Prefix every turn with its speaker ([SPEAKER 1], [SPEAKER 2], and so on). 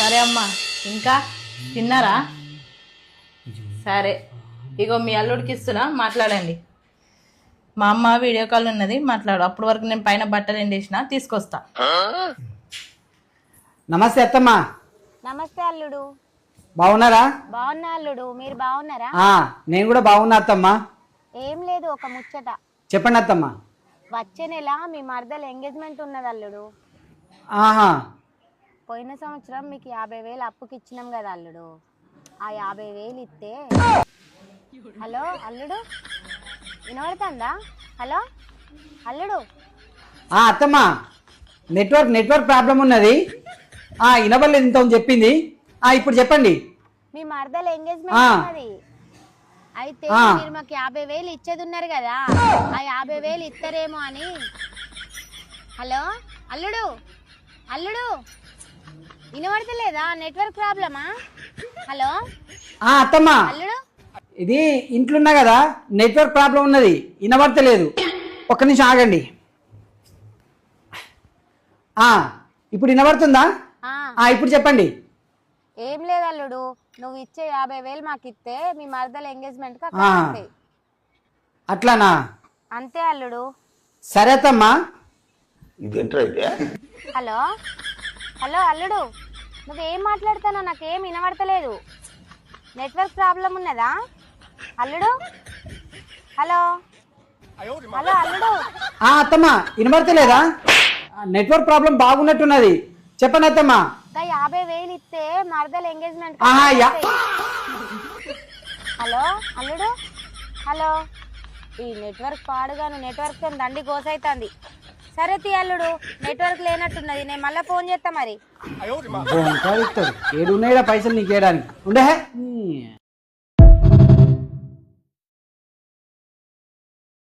[SPEAKER 1] సరే అమ్మా, ఇంకా తిన్నారా? సరే, ఇగో మీ అల్లుడికి ఇస్తున్నా, మాట్లాడండి. మా అమ్మ వీడియో కాల్ ఉన్నది, మాట్లాడు. అప్పటి వరకు నేను పైన బట్టలు ఎండేసిన తీసుకొస్తా.
[SPEAKER 2] నమస్తే అత్తమ్మా.
[SPEAKER 3] నమస్తే అల్లుడు.
[SPEAKER 2] బాగున్నారా?
[SPEAKER 3] బాగున్నా అల్లుడు, మీరు బాగున్నారా?
[SPEAKER 2] నేను కూడా బాగున్నా అత్తమ్మా.
[SPEAKER 3] ఏం లేదు, ఒక ముచ్చట.
[SPEAKER 2] చెప్పండి అత్తమ్మా.
[SPEAKER 3] వచ్చే నెల మీ మరదలు ఎంగేజ్మెంట్ ఉన్నది అల్లుడు.
[SPEAKER 2] ఆహా,
[SPEAKER 3] పోయిన సంవత్సరం మీకు 50,000 అప్పుకి ఇచ్చినాం కదా అల్లుడు. ఆ 50,000 ఇస్తే. హలో అల్లుడు, వినబడుతుందా? హలో అల్లుడు.
[SPEAKER 2] అత్తమ్మా, నెట్వర్క్ ప్రాబ్లం ఉన్నది. వినబడలేదు ఇంత చెప్పింది. ఇప్పుడు చెప్పండి.
[SPEAKER 3] మీ మరదలు ఎంగేజ్మెంట్ ఉన్నది. అయితే మీరు మాకు 50,000 ఇచ్చేది ఉన్నారు కదా, ఆ 50,000 ఇస్తారేమో అని. హలో అల్లుడు, అల్లుడు వినబడతలేదా? నెట్వర్క్ ప్రాబ్లమా? హలో
[SPEAKER 2] అత్తమ్మా,
[SPEAKER 3] అల్లుడు,
[SPEAKER 2] ఇది ఇంట్లో ఉన్నా కదా, నెట్వర్క్ ప్రాబ్లం ఉన్నది, వినబడతలేదు. ఒక్క నిమిషం ఆగండి. ఇప్పుడు వినబడుతుందా? ఇప్పుడు చెప్పండి.
[SPEAKER 3] ఏం లేదు అల్లుడు, నువ్వు ఇచ్చే 50,000 మాకు ఇస్తే మీ మరదల ఎంగేజ్మెంట్
[SPEAKER 2] అట్లానా?
[SPEAKER 3] అంతే అల్లుడు.
[SPEAKER 2] సరే అత్తమ్మా.
[SPEAKER 3] హలో హలో అల్లుడు, నువ్వేం మాట్లాడుతానో నాకేం వినబడతలేదు. నెట్వర్క్ ప్రాబ్లం ఉన్నదా అల్లుడు? హలో హలో అల్లుడు.
[SPEAKER 2] అత్తమ్మా, వినబడతలేదా? Network problem బాగున్నట్టున్నది. చెప్పండి అత్తమ్మా.
[SPEAKER 3] 50,000 ఇస్తే మరదల ఎంగేజ్మెంట్. హలో అల్లుడు, హలో. ఈ నెట్వర్క్ పాడుగాను, నెట్వర్క్ తో దండి గోసైతుంది. సరే తీ అల్లుడు, నెట్వర్క్ లేనట్టున్నది, నేను మళ్ళీ ఫోన్ చేస్తా మరి.
[SPEAKER 2] ఏడున్నాయిరా పైసలు నీకు వేయడానికి ఉండే.